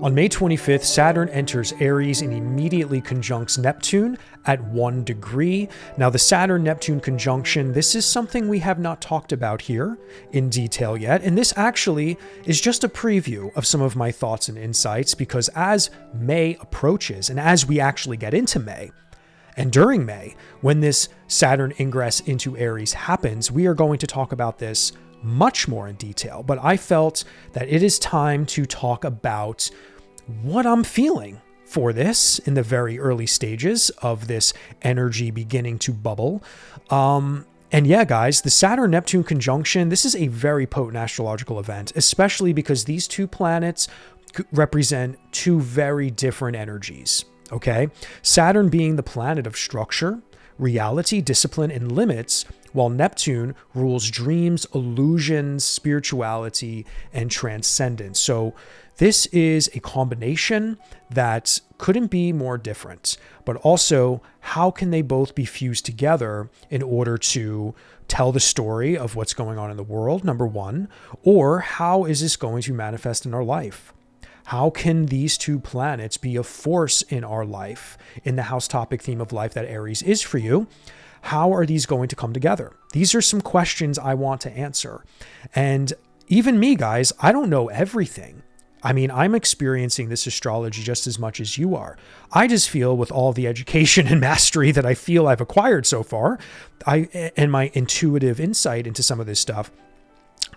On May 25th, Saturn enters Aries and immediately conjuncts Neptune at 1 degree. Now, the Saturn-Neptune conjunction, this is something we have not talked about here in detail yet, and this actually is just a preview of some of my thoughts and insights, because as May approaches, and as we actually get into May, and during May, when this Saturn ingress into Aries happens, we are going to talk about this much more in detail. But I felt that it is time to talk about what I'm feeling for this in the very early stages of this energy beginning to bubble. And yeah, guys, the Saturn-Neptune conjunction, this is a very potent astrological event, especially because these two planets represent two very different energies. Okay, Saturn being the planet of structure, reality, discipline, and limits, while Neptune rules dreams, illusions, spirituality, and transcendence. So this is a combination that couldn't be more different, but also how can they both be fused together in order to tell the story of what's going on in the world, number one, or how is this going to manifest in our life? How can these two planets be a force in our life, in the house topic theme of life that Aries is for you? How are these going to come together? These are some questions I want to answer. And even me, guys, I don't know everything. I mean, I'm experiencing this astrology just as much as you are. I just feel with all the education and mastery that I feel I've acquired so far, and my intuitive insight into some of this stuff,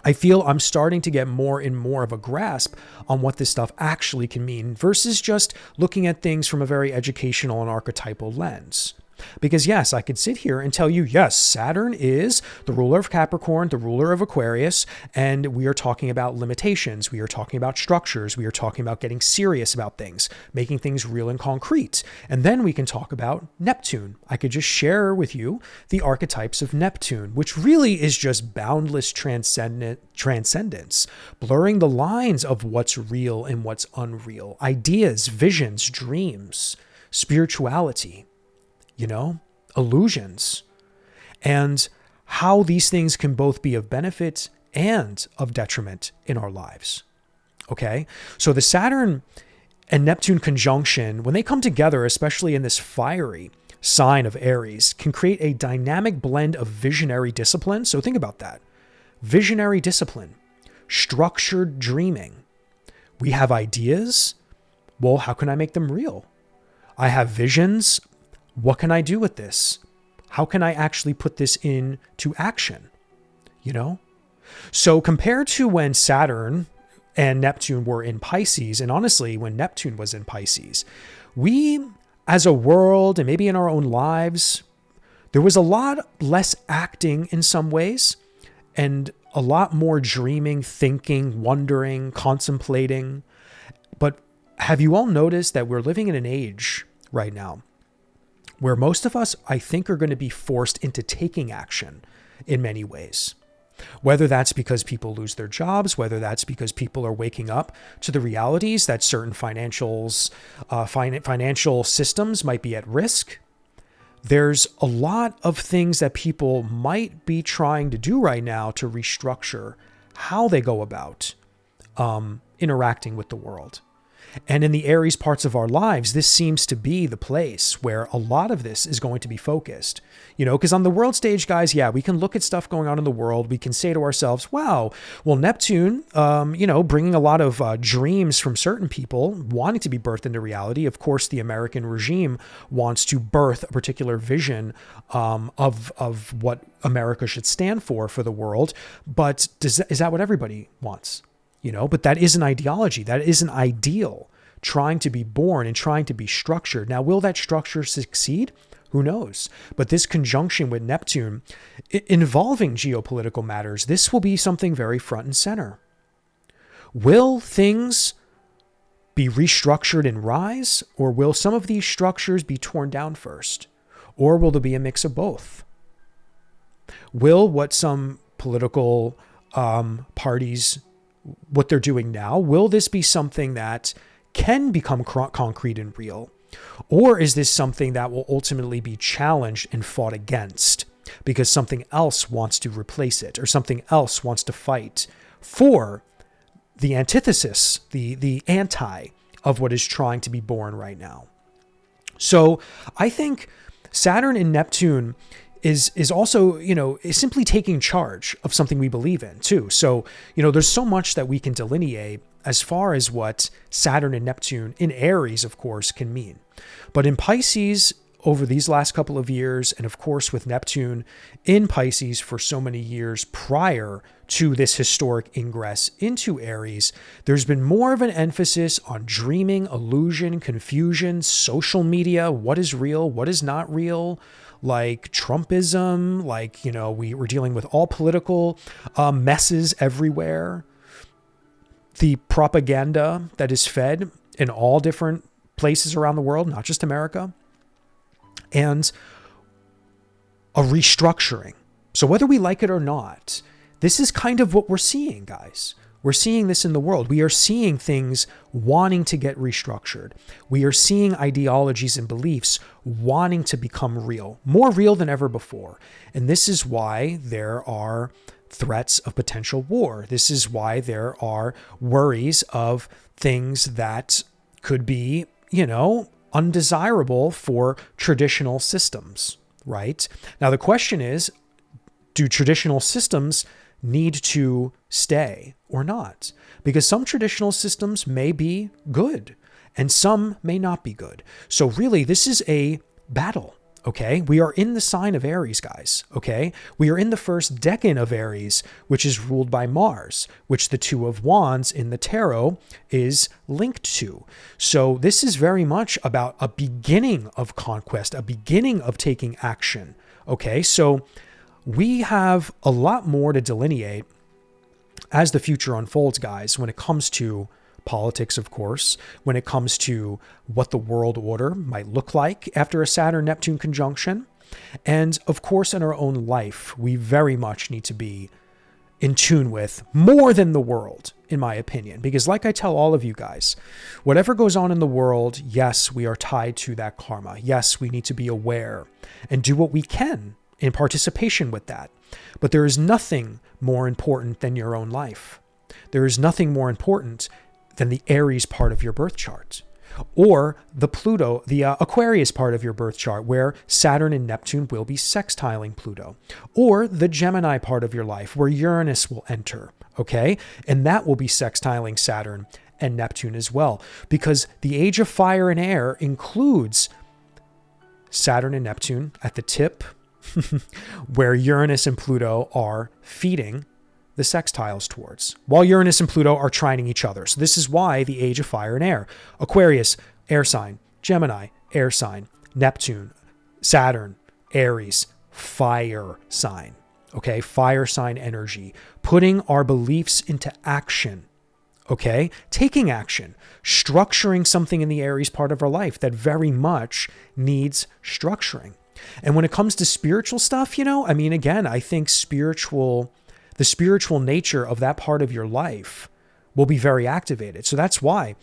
I feel I'm starting to get more and more of a grasp on what this stuff actually can mean versus just looking at things from a very educational and archetypal lens. Because yes, I could sit here and tell you, yes, Saturn is the ruler of Capricorn, the ruler of Aquarius, and we are talking about limitations. We are talking about structures. We are talking about getting serious about things, making things real and concrete. And then we can talk about Neptune. I could just share with you the archetypes of Neptune, which really is just boundless transcendence, blurring the lines of what's real and what's unreal, ideas, visions, dreams, spirituality, illusions, and how these things can both be of benefit and of detriment in our lives. Okay, so the Saturn and Neptune conjunction, when they come together, especially in this fiery sign of Aries, can create a dynamic blend of visionary discipline. So think about that. Visionary discipline, structured dreaming. We have ideas. Well, how can I make them real? I have visions. What can I do with this? How can I actually put this into action? So compared to when Saturn and Neptune were in Pisces, and honestly, when Neptune was in Pisces, we as a world and maybe in our own lives, there was a lot less acting in some ways and a lot more dreaming, thinking, wondering, contemplating. But have you all noticed that we're living in an age right now where most of us, I think, are going to be forced into taking action in many ways? Whether that's because people lose their jobs, whether that's because people are waking up to the realities that certain financial systems might be at risk. There's a lot of things that people might be trying to do right now to restructure how they go about interacting with the world. And in the Aries parts of our lives, this seems to be the place where a lot of this is going to be focused. Because on the world stage, guys, yeah, we can look at stuff going on in the world. We can say to ourselves, wow, well, Neptune, bringing a lot of dreams from certain people wanting to be birthed into reality. Of course, the American regime wants to birth a particular vision of what America should stand for the world. But is that what everybody wants? But that is an ideology. That is an ideal trying to be born and trying to be structured. Now, will that structure succeed? Who knows? But this conjunction with Neptune involving geopolitical matters, this will be something very front and center. Will things be restructured and rise, or will some of these structures be torn down first? Or will there be a mix of both? Will what some political parties, what they're doing now, will this be something that can become concrete and real? Or is this something that will ultimately be challenged and fought against because something else wants to replace it, or something else wants to fight for the antithesis, the anti of what is trying to be born right now. So I think Saturn and Neptune is also, is simply taking charge of something we believe in too. So, there's so much that we can delineate as far as what Saturn and Neptune in Aries, of course, can mean. But in Pisces, over these last couple of years, and of course with Neptune in Pisces for so many years prior to this historic ingress into Aries, there's been more of an emphasis on dreaming, illusion, confusion, social media, what is real, what is not real, like Trumpism, we're dealing with all political messes everywhere. The propaganda that is fed in all different places around the world, not just America, and a restructuring. So whether we like it or not, this is kind of what we're seeing, guys. We're seeing this in the world. We are seeing things wanting to get restructured. We are seeing ideologies and beliefs wanting to become real, more real than ever before. And this is why there are threats of potential war. This is why there are worries of things that could be, undesirable for traditional systems, right? Now, the question is, do traditional systems need to stay or not? Because some traditional systems may be good and some may not be good. So really, this is a battle. Okay, we are in the sign of Aries, guys. Okay, we are in the first decan of Aries, which is ruled by Mars, which the Two of Wands in the tarot is linked to. So this is very much about a beginning of conquest, a beginning of taking action. Okay, so we have a lot more to delineate as the future unfolds, guys, when it comes to politics, of course, when it comes to what the world order might look like after a Saturn-Neptune conjunction. And of course, in our own life, we very much need to be in tune with more than the world, in my opinion. Because like I tell all of you guys, whatever goes on in the world, yes, we are tied to that karma. Yes, we need to be aware and do what we can in participation with that. But there is nothing more important than your own life. There is nothing more important than the Aries part of your birth chart, or the Aquarius part of your birth chart, where Saturn and Neptune will be sextiling Pluto, or the Gemini part of your life, where Uranus will enter, okay? And that will be sextiling Saturn and Neptune as well, because the age of fire and air includes Saturn and Neptune at the tip, where Uranus and Pluto are feeding the sextiles towards, while Uranus and Pluto are trining each other. So this is why the age of fire and air. Aquarius, air sign. Gemini, air sign. Neptune, Saturn, Aries, fire sign. Okay, fire sign energy. Putting our beliefs into action. Okay, taking action. Structuring something in the Aries part of our life that very much needs structuring. And when it comes to spiritual stuff, again, I think the spiritual nature of that part of your life will be very activated. So that's why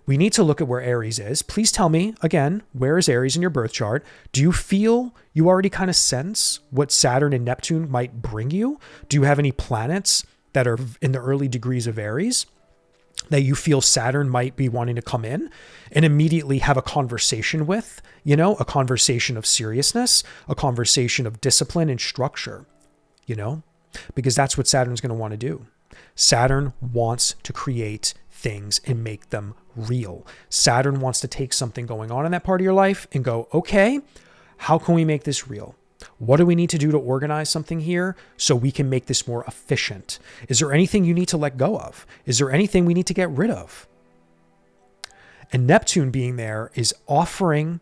we need to look at where Aries is. Please tell me, again, where is Aries in your birth chart? Do you feel you already kind of sense what Saturn and Neptune might bring you? Do you have any planets that are in the early degrees of Aries that you feel Saturn might be wanting to come in and immediately have a conversation with, a conversation of seriousness, a conversation of discipline and structure, because that's what Saturn's going to want to do. Saturn wants to create things and make them real. Saturn wants to take something going on in that part of your life and go, okay, how can we make this real? What do we need to do to organize something here so we can make this more efficient? Is there anything you need to let go of? Is there anything we need to get rid of? And Neptune being there is offering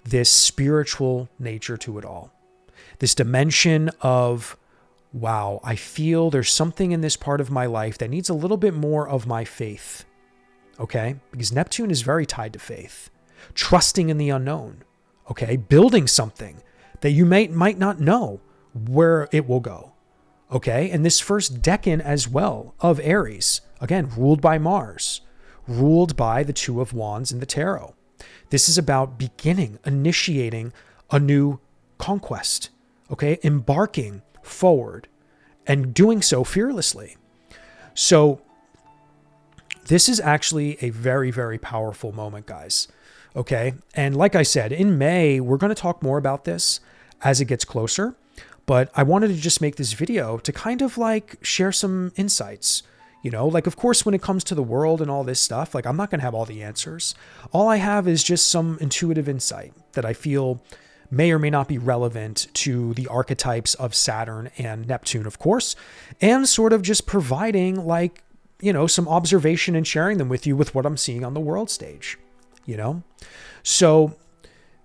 this spiritual nature to it all. This dimension of, wow, I feel there's something in this part of my life that needs a little bit more of my faith. Okay? Because Neptune is very tied to faith. Trusting in the unknown. Okay? Building something that you might not know where it will go. Okay? And this first decan as well of Aries, again, ruled by Mars, ruled by the Two of Wands in the tarot. This is about beginning, initiating a new conquest. Okay? Embarking forward and doing so fearlessly. So this is actually a very, very powerful moment, guys. Okay. And like I said, in May, we're going to talk more about this as it gets closer. But I wanted to just make this video to kind of like share some insights. You know, like, of course, when it comes to the world and all this stuff, like, I'm not going to have all the answers. All I have is just some intuitive insight that I feel may or may not be relevant to the archetypes of Saturn and Neptune, of course, and sort of just providing like, you know, some observation and sharing them with you with what I'm seeing on the world stage, you know? So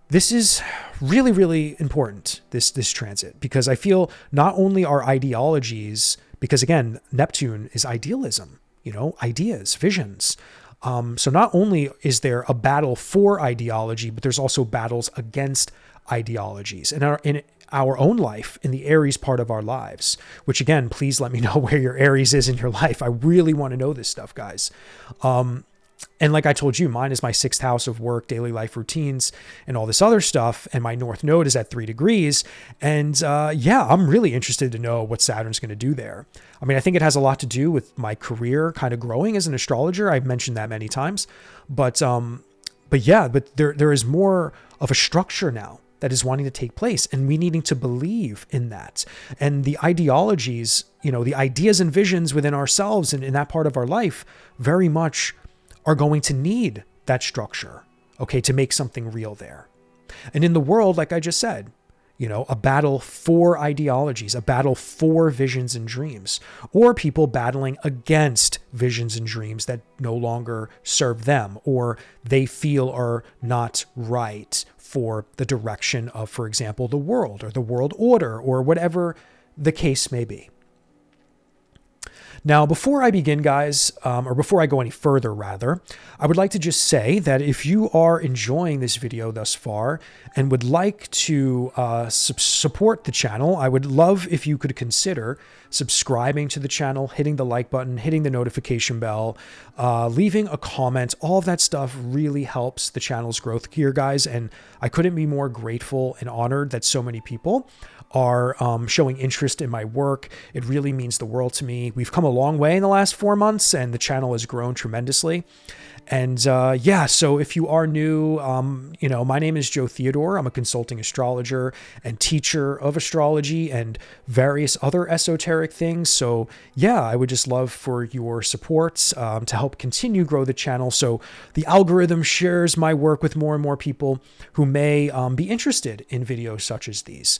this is really, really important, this transit, because I feel not only are ideologies, because again, Neptune is idealism, you know, ideas, visions. So not only is there a battle for ideology, but there's also battles against ideologies in our own life, in the Aries part of our lives, which again, please let me know where your Aries is in your life. I really want to know this stuff, guys. And like I told you, mine is my 6th house of work, daily life routines, and all this other stuff. And my North Node is at 3 degrees. And yeah, I'm really interested to know what Saturn's going to do there. I mean, I think it has a lot to do with my career kind of growing as an astrologer. I've mentioned that many times. But yeah, but there is more of a structure now that is wanting to take place, and we needing to believe in that. And the ideologies, you know, the ideas and visions within ourselves and in that part of our life very much are going to need that structure, okay, to make something real there. And in the world, like I just said, you know, a battle for ideologies, a battle for visions and dreams, or people battling against visions and dreams that no longer serve them, or they feel are not right for the direction of, for example, the world or the world order, or whatever the case may be. Now, before I begin, guys, or before I go any further, rather, I would like to just say that if you are enjoying this video thus far and would like to support the channel, I would love if you could consider subscribing to the channel, hitting the like button, hitting the notification bell, leaving a comment. All of that stuff really helps the channel's growth here, guys. And I couldn't be more grateful and honored that so many people are showing interest in my work. It really means the world to me. We've come a long way in the last 4 months, and the channel has grown tremendously. And yeah, so if you are new, you know, my name is Joe Theodore. I'm a consulting astrologer and teacher of astrology and various other esoteric things. So yeah, I would just love for your support to help continue grow the channel, so the algorithm shares my work with more and more people who may be interested in videos such as these.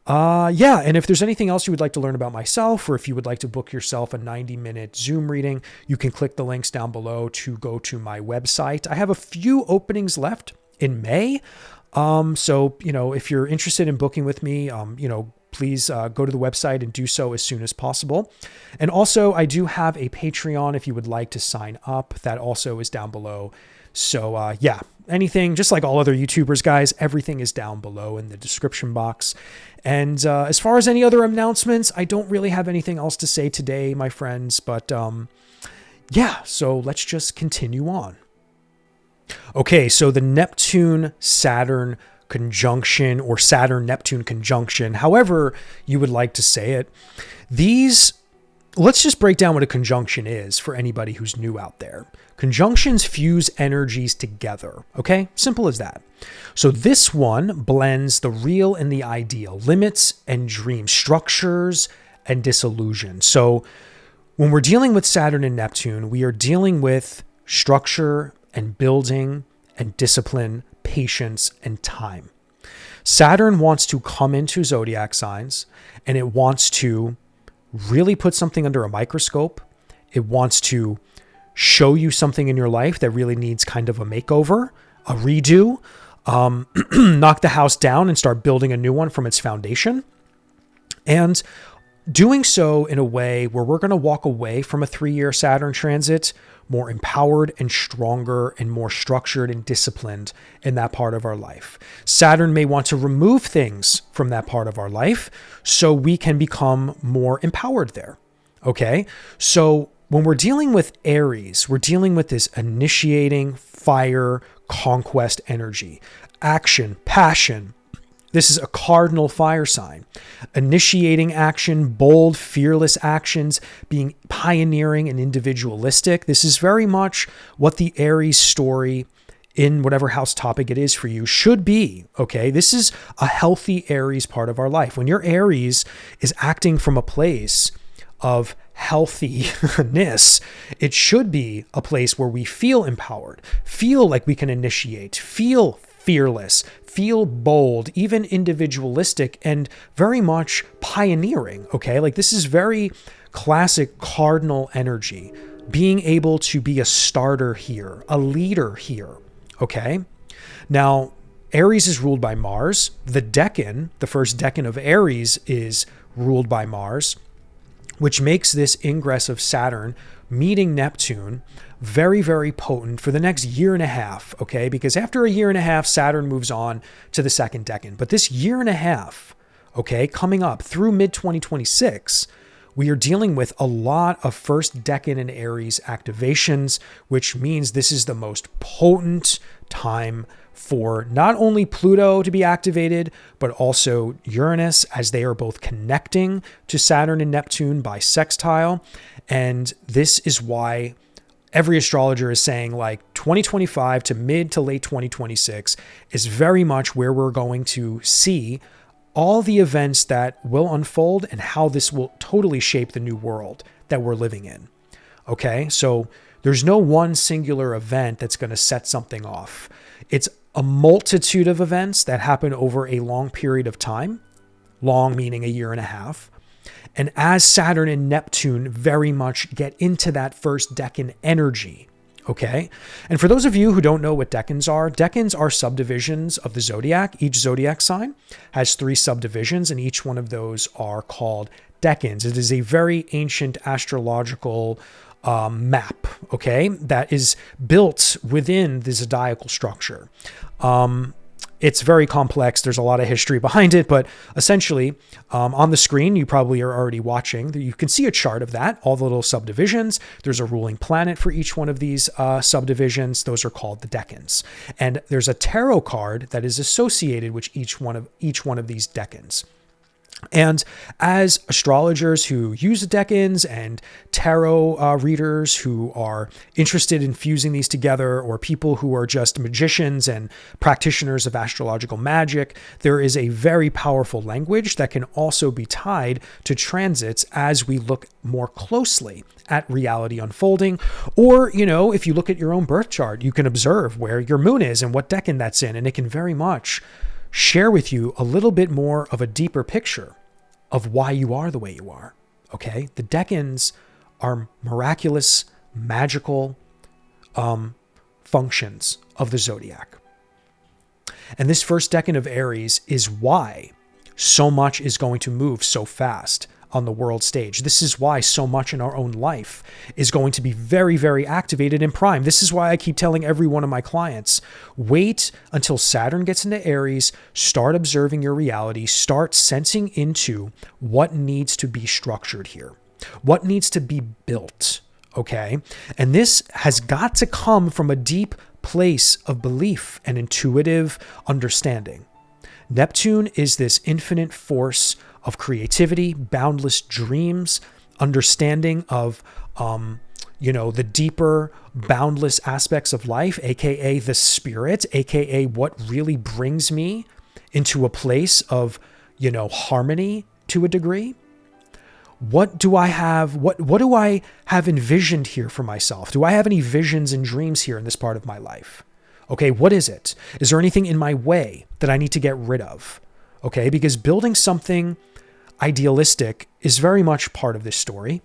Yeah, and if there's anything else you would like to learn about myself, or if you would like to book yourself a 90-minute Zoom reading, you can click the links down below to go to my website. I have a few openings left in May. So, you know, if you're interested in booking with me, you know, please go to the website and do so as soon as possible. And also, I do have a Patreon if you would like to sign up. That also is down below. So yeah, anything, just like all other YouTubers, guys, everything is down below in the description box. And as far as any other announcements, I don't really have anything else to say today, my friends. But yeah, so let's just continue on. Okay, so the Neptune-Saturn conjunction, or Saturn-Neptune conjunction, however you would like to say it, let's just break down what a conjunction is for anybody who's new out there. Conjunctions fuse energies together, okay? Simple as that. So this one blends the real and the ideal, limits and dreams, structures and disillusion. So when we're dealing with Saturn and Neptune, we are dealing with structure and building and discipline, patience and time. Saturn wants to come into zodiac signs, and it wants to really put something under a microscope. It wants to show you something in your life that really needs kind of a makeover, a redo, knock the house down and start building a new one from its foundation. And doing so in a way where we're going to walk away from a 3-year Saturn transit more empowered and stronger and more structured and disciplined in that part of our life. Saturn may want to remove things from that part of our life so we can become more empowered there. Okay, so when we're dealing with Aries, we're dealing with this initiating, fire, conquest energy, action, passion, This is a cardinal fire sign. Initiating action, bold, fearless actions, being pioneering and individualistic. This is very much what the Aries story in whatever house topic it is for you should be, okay? This is a healthy Aries part of our life. When your Aries is acting from a place of healthiness, it should be a place where we feel empowered, feel like we can initiate, feel fearless, feel bold, even individualistic, and very much pioneering, okay? Like this is very classic cardinal energy, being able to be a starter here, a leader here, okay? Now, Aries is ruled by Mars. The Decan, the first Decan of Aries, is ruled by Mars, which makes this ingress of Saturn meeting Neptune very, very potent for the next year and a half, okay? Because after a year and a half, Saturn moves on to the second Decan. But this year and a half, okay, coming up through mid-2026, we are dealing with a lot of first Decan and Aries activations, which means this is the most potent time for not only Pluto to be activated, but also Uranus, as they are both connecting to Saturn and Neptune by sextile. And this is why every astrologer is saying like 2025 to mid to late 2026 is very much where we're going to see all the events that will unfold and how this will totally shape the new world that we're living in. Okay, so there's no one singular event that's going to set something off. It's a multitude of events that happen over a long period of time, long meaning a year and a half. And as Saturn and Neptune very much get into that first Decan energy, okay? And for those of you who don't know what decans are subdivisions of the zodiac. Each zodiac sign has 3 subdivisions, and each one of those are called decans. It is a very ancient astrological map, okay, that is built within the zodiacal structure. It's very complex. There's a lot of history behind it, but essentially on the screen, you probably are already watching. You can see a chart of that, all the little subdivisions. There's a ruling planet for each one of these subdivisions. Those are called the decans. And there's a tarot card that is associated with each one of these decans. And as astrologers who use the decans and tarot readers who are interested in fusing these together, or people who are just magicians and practitioners of astrological magic, there is a very powerful language that can also be tied to transits as we look more closely at reality unfolding. Or, you know, if you look at your own birth chart, you can observe where your moon is and what decan that's in, and it can very much share with you a little bit more of a deeper picture of why you are the way you are, okay? The decans are miraculous, magical functions of the zodiac. And this first decan of Aries is why so much is going to move so fast on the world stage. This is why so much in our own life is going to be very, very activated and primed. This is why I keep telling every one of my clients, wait until Saturn gets into Aries, start observing your reality, start sensing into what needs to be structured here, what needs to be built, okay? And this has got to come from a deep place of belief and intuitive understanding. Neptune is this infinite force of creativity, boundless dreams, understanding of, the deeper, boundless aspects of life, aka the spirit, aka what really brings me into a place of, harmony to a degree. What do I have? What do I have envisioned here for myself? Do I have any visions and dreams here in this part of my life? Okay, what is it? Is there anything in my way that I need to get rid of? Okay, because building something idealistic is very much part of this story.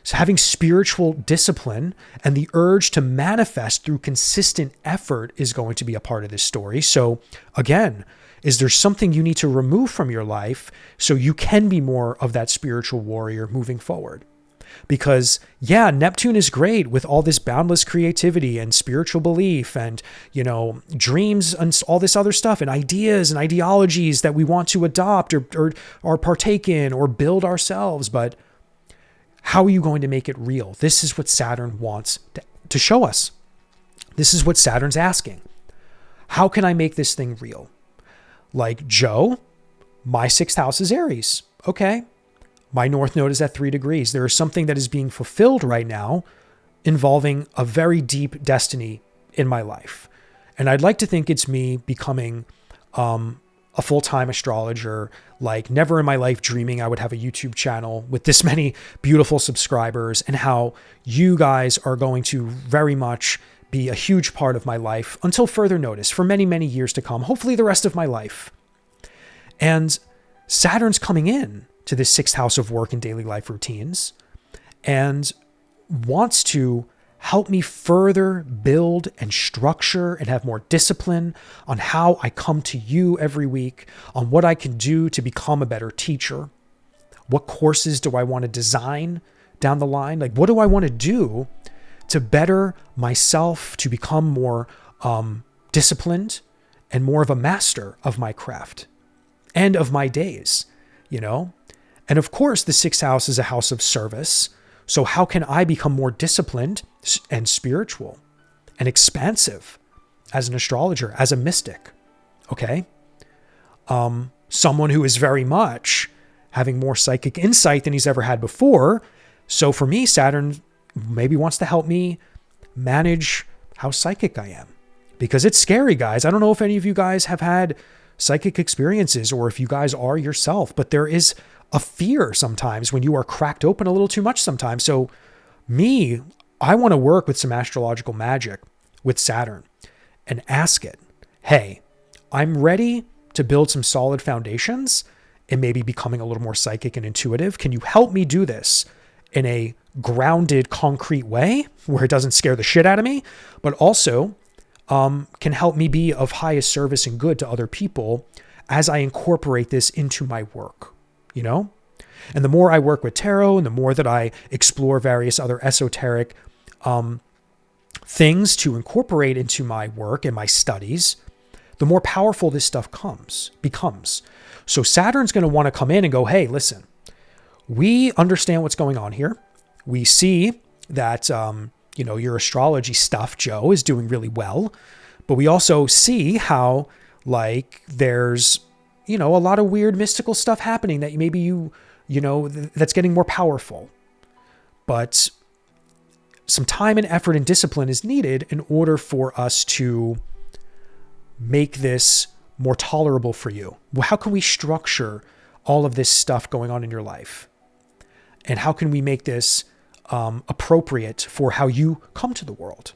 So having spiritual discipline and the urge to manifest through consistent effort is going to be a part of this story. So again, is there something you need to remove from your life so you can be more of that spiritual warrior moving forward? Because yeah, Neptune is great with all this boundless creativity and spiritual belief and, dreams and all this other stuff and ideas and ideologies that we want to adopt or partake in or build ourselves. But how are you going to make it real? This is what Saturn wants to show us. This is what Saturn's asking. How can I make this thing real? Like Joe, My sixth house is Aries. Okay. My north node is at 3 degrees. There is something that is being fulfilled right now involving a very deep destiny in my life. And I'd like to think it's me becoming a full-time astrologer, like never in my life dreaming I would have a YouTube channel with this many beautiful subscribers, and how you guys are going to very much be a huge part of my life until further notice for many, many years to come, hopefully the rest of my life. And Saturn's coming in to this sixth house of work and daily life routines and wants to help me further build and structure and have more discipline on how I come to you every week, on what I can do to become a better teacher. What courses do I want to design down the line? Like, what do I want to do to better myself, to become more disciplined and more of a master of my craft and of my days, you know? And of course, the sixth house is a house of service. So how can I become more disciplined and spiritual and expansive as an astrologer, as a mystic? Okay. Someone who is very much having more psychic insight than he's ever had before. So for me, Saturn maybe wants to help me manage how psychic I am, because it's scary, guys. I don't know if any of you guys have had psychic experiences or if you guys are yourself, but there is a fear sometimes when you are cracked open a little too much sometimes. So I want to work with some astrological magic with Saturn and ask it, hey, I'm ready to build some solid foundations and maybe becoming a little more psychic and intuitive. Can you help me do this in a grounded, concrete way where it doesn't scare the shit out of me, but also can help me be of highest service and good to other people as I incorporate this into my work? You know? And the more I work with tarot and the more that I explore various other esoteric things to incorporate into my work and my studies, the more powerful this stuff becomes. So Saturn's going to want to come in and go, hey, listen, we understand what's going on here. We see that, your astrology stuff, Joe, is doing really well. But we also see how, there's, a lot of weird mystical stuff happening that maybe that's getting more powerful. But some time and effort and discipline is needed in order for us to make this more tolerable for you. How can we structure all of this stuff going on in your life? And how can we make this appropriate for how you come to the world?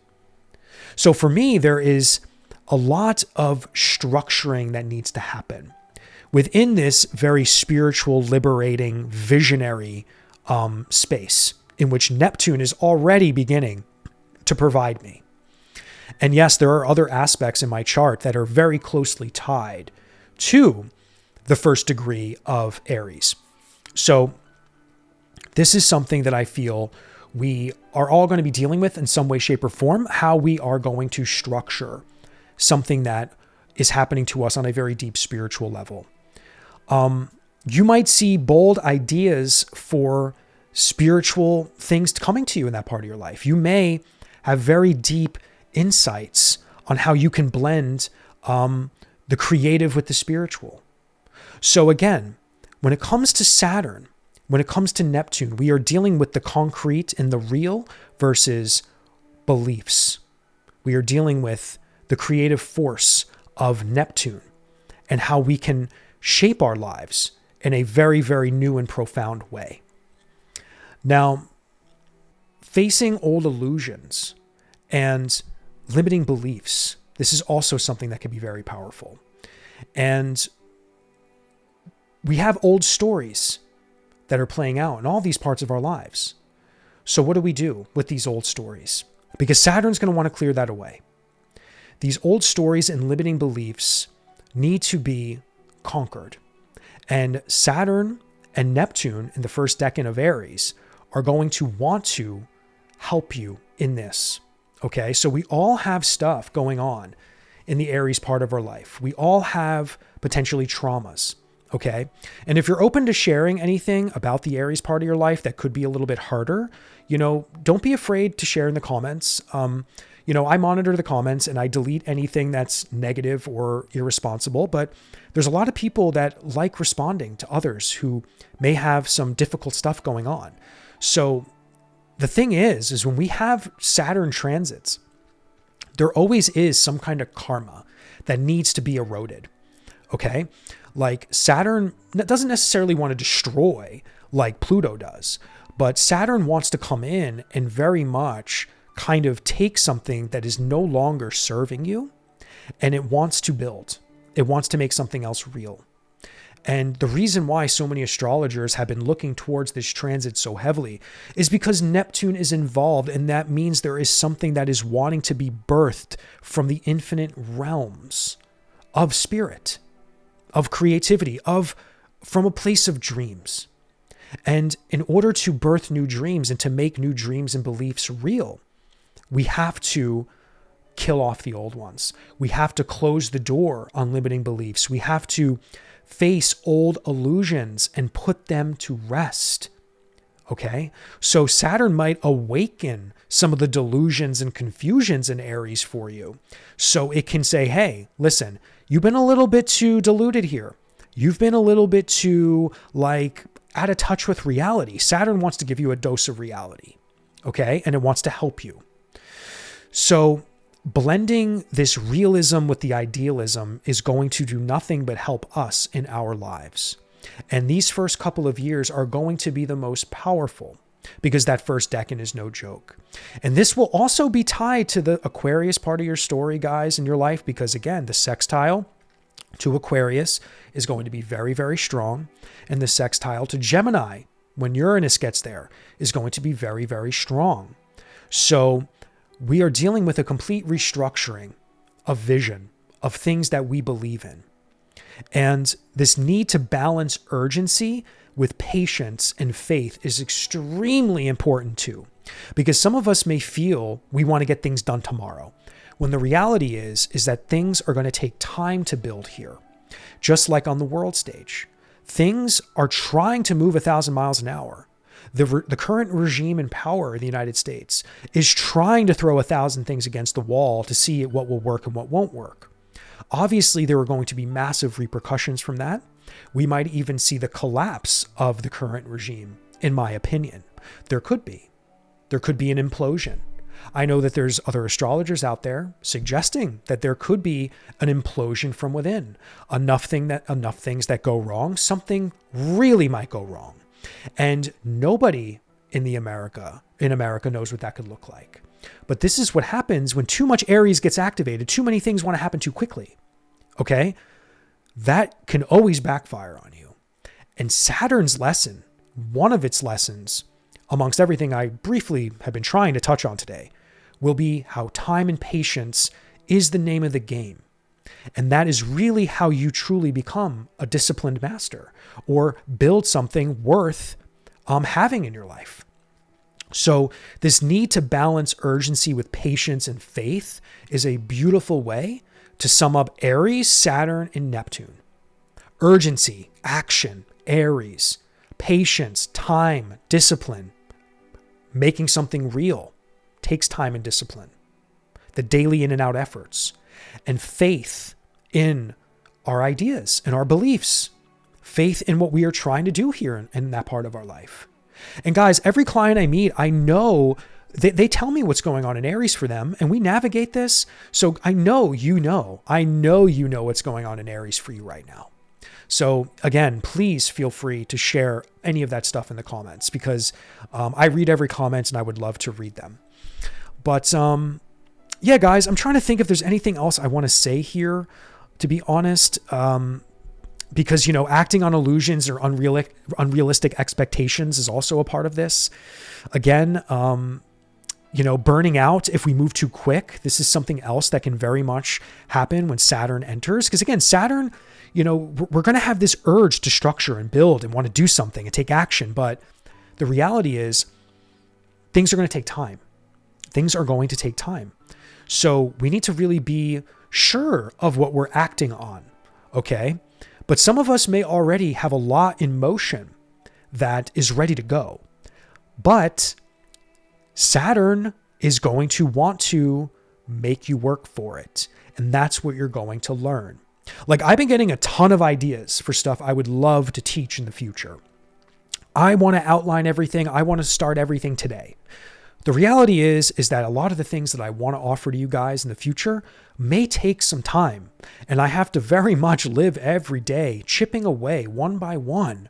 So for me, there is a lot of structuring that needs to happen within this very spiritual, liberating, visionary space in which Neptune is already beginning to provide me. And yes, there are other aspects in my chart that are very closely tied to the first degree of Aries. So this is something that I feel we are all going to be dealing with in some way, shape, or form, how we are going to structure something that is happening to us on a very deep spiritual level. You might see bold ideas for spiritual things coming to you in that part of your life. You may have very deep insights on how you can blend the creative with the spiritual. So again, when it comes to Saturn, when it comes to Neptune, we are dealing with the concrete and the real versus beliefs. We are dealing with the creative force of Neptune and how we can shape our lives in a very, very new and profound way. Now, facing old illusions and limiting beliefs, this is also something that can be very powerful. And we have old stories that are playing out in all these parts of our lives. So what do we do with these old stories? Because Saturn's going to want to clear that away. These old stories and limiting beliefs need to be conquered. And Saturn and Neptune in the first decan of Aries are going to want to help you in this. Okay, so we all have stuff going on in the Aries part of our life. We all have potentially traumas. Okay. And if you're open to sharing anything about the Aries part of your life that could be a little bit harder, don't be afraid to share in the comments. I monitor the comments and I delete anything that's negative or irresponsible, but there's a lot of people that like responding to others who may have some difficult stuff going on. So the thing is when we have Saturn transits, there always is some kind of karma that needs to be eroded. Okay. Like Saturn doesn't necessarily want to destroy like Pluto does, but Saturn wants to come in and very much kind of take something that is no longer serving you, and it wants to build. It wants to make something else real. And the reason why so many astrologers have been looking towards this transit so heavily is because Neptune is involved, and that means there is something that is wanting to be birthed from the infinite realms of spirit, of creativity, from a place of dreams. And in order to birth new dreams and to make new dreams and beliefs real, we have to kill off the old ones. We have to close the door on limiting beliefs. We have to face old illusions and put them to rest. Okay? So Saturn might awaken some of the delusions and confusions in Aries for you. So it can say, hey, listen, you've been a little bit too deluded here. You've been a little bit too out of touch with reality. Saturn wants to give you a dose of reality. Okay? And it wants to help you. So blending this realism with the idealism is going to do nothing but help us in our lives. And these first couple of years are going to be the most powerful because that first decan is no joke. And this will also be tied to the Aquarius part of your story, guys, in your life, because again, the sextile to Aquarius is going to be very, very strong. And the sextile to Gemini, when Uranus gets there, is going to be very, very strong. So we are dealing with a complete restructuring of vision, of things that we believe in. And this need to balance urgency with patience and faith is extremely important too, because some of us may feel we want to get things done tomorrow, when the reality is that things are going to take time to build here. Just like on the world stage, things are trying to move 1,000 miles an hour. The current regime in power in the United States is trying to throw 1,000 things against the wall to see what will work and what won't work. Obviously, there are going to be massive repercussions from that. We might even see the collapse of the current regime, in my opinion. There could be. There could be an implosion. I know that there's other astrologers out there suggesting that there could be an implosion from within. Enough things that go wrong, something really might go wrong. And nobody in America knows what that could look like. But this is what happens when too much Aries gets activated. Too many things want to happen too quickly. Okay? That can always backfire on you. And Saturn's lesson, one of its lessons, amongst everything I briefly have been trying to touch on today, will be how time and patience is the name of the game. And that is really how you truly become a disciplined master or build something worth having in your life. So this need to balance urgency with patience and faith is a beautiful way to sum up Aries, Saturn, and Neptune. Urgency, action, Aries, patience, time, discipline. Making something real takes time and discipline. The daily in and out efforts. And faith in our ideas and our beliefs. Faith in what we are trying to do here in that part of our life. And guys, every client I meet, I know they tell me what's going on in Aries for them, and we navigate this. So I know you know what's going on in Aries for you right now. So again, please feel free to share any of that stuff in the comments, because I read every comment and I would love to read them. But yeah, guys, I'm trying to think if there's anything else I want to say here, to be honest. Because, acting on illusions or unrealistic expectations is also a part of this. Again, burning out if we move too quick. This is something else that can very much happen when Saturn enters. Because again, Saturn, we're going to have this urge to structure and build and want to do something and take action. But the reality is things are going to take time. Things are going to take time. So we need to really be sure of what we're acting on. Okay. But some of us may already have a lot in motion that is ready to go. But Saturn is going to want to make you work for it. And that's what you're going to learn. Like, I've been getting a ton of ideas for stuff I would love to teach in the future. I want to outline everything. I want to start everything today. The reality is that a lot of the things that I want to offer to you guys in the future may take some time. And I have to very much live every day, chipping away one by one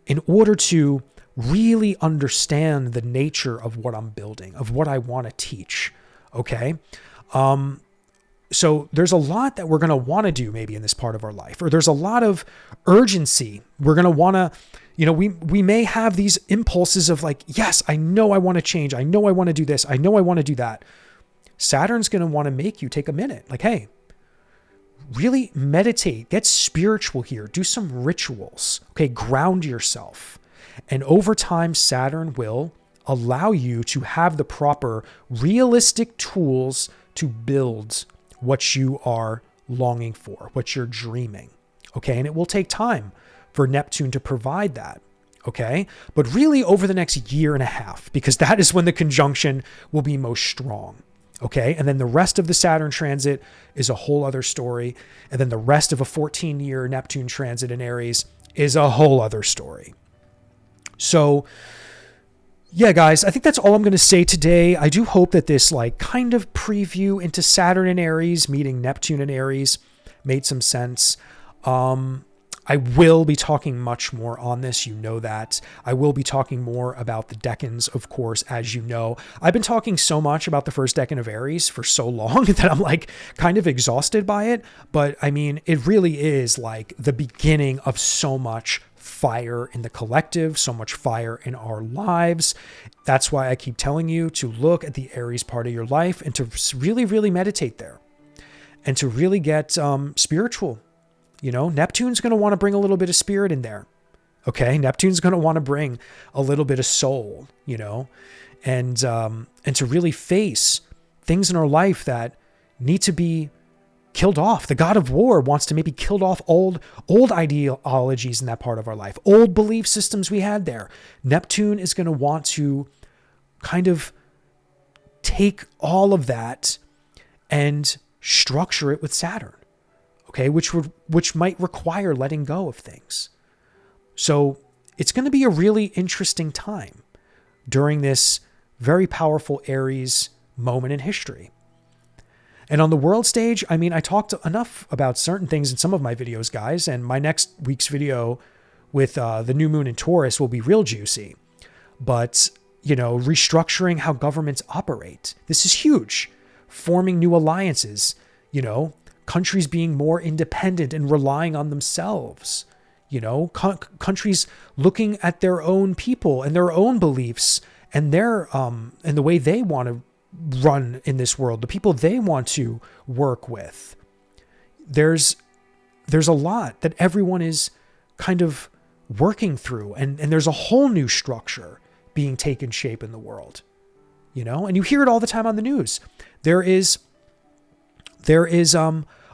in order to really understand the nature of what I'm building, of what I want to teach. Okay. So there's a lot that we're going to want to do maybe in this part of our life, or there's a lot of urgency. We're going to want to, we may have these impulses of like, yes, I know I want to change. I know I want to do this. I know I want to do that. Saturn's going to want to make you take a minute. Like, hey, really meditate, get spiritual here, do some rituals. Okay. Ground yourself. And over time, Saturn will allow you to have the proper realistic tools to build what you are longing for, what you're dreaming. Okay. And it will take time for Neptune to provide that. Okay. But really over the next year and a half, because that is when the conjunction will be most strong. Okay. And then the rest of the Saturn transit is a whole other story. And then the rest of a 14-year Neptune transit in Aries is a whole other story. So yeah, guys, I think that's all I'm going to say today. I do hope that this like kind of preview into Saturn and Aries meeting Neptune and Aries made some sense. I will be talking much more on this. You know that. I will be talking more about the decans, of course, as you know. I've been talking so much about the first decan of Aries for so long that I'm like kind of exhausted by it. But I mean, it really is like the beginning of so much fire in the collective, so much fire in our lives. That's why I keep telling you to look at the Aries part of your life and to really, really meditate there and to really get spiritual. Neptune's going to want to bring a little bit of spirit in there. Okay. Neptune's going to want to bring a little bit of soul, and to really face things in our life that need to be killed off. The god of war wants to maybe kill off old ideologies in that part of our life, old belief systems we had there. Neptune is going to want to kind of take all of that and structure it with Saturn. Okay, which might require letting go of things. So it's going to be a really interesting time during this very powerful Aries moment in history. And on the world stage, I mean, I talked enough about certain things in some of my videos, guys, and my next week's video with the new moon in Taurus will be real juicy. But, restructuring how governments operate. This is huge. Forming new alliances, countries being more independent and relying on themselves, countries looking at their own people and their own beliefs and their, and the way they want to run in this world, the people they want to work with. There's a lot that everyone is kind of working through, and there's a whole new structure being taken shape in the world, and you hear it all the time on the news. There is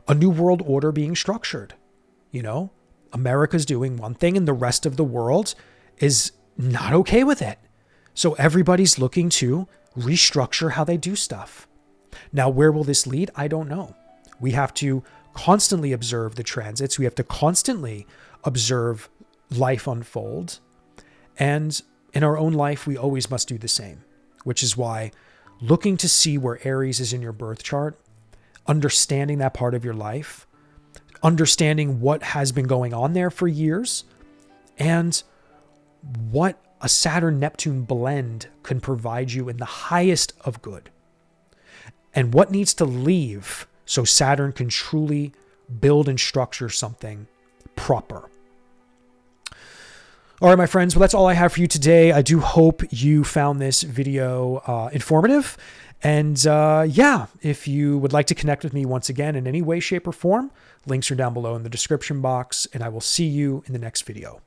a new world order being structured. America's doing one thing and the rest of the world is not okay with it. So everybody's looking to restructure how they do stuff. Now, where will this lead? I don't know. We have to constantly observe the transits. We have to constantly observe life unfold. And in our own life, we always must do the same, which is why looking to see where Aries is in your birth chart, understanding that part of your life, understanding what has been going on there for years, and what a Saturn-Neptune blend can provide you in the highest of good, and what needs to leave so Saturn can truly build and structure something proper. All right, my friends, well, that's all I have for you today. I do hope you found this video informative. And if you would like to connect with me once again in any way, shape, or form, links are down below in the description box, and I will see you in the next video.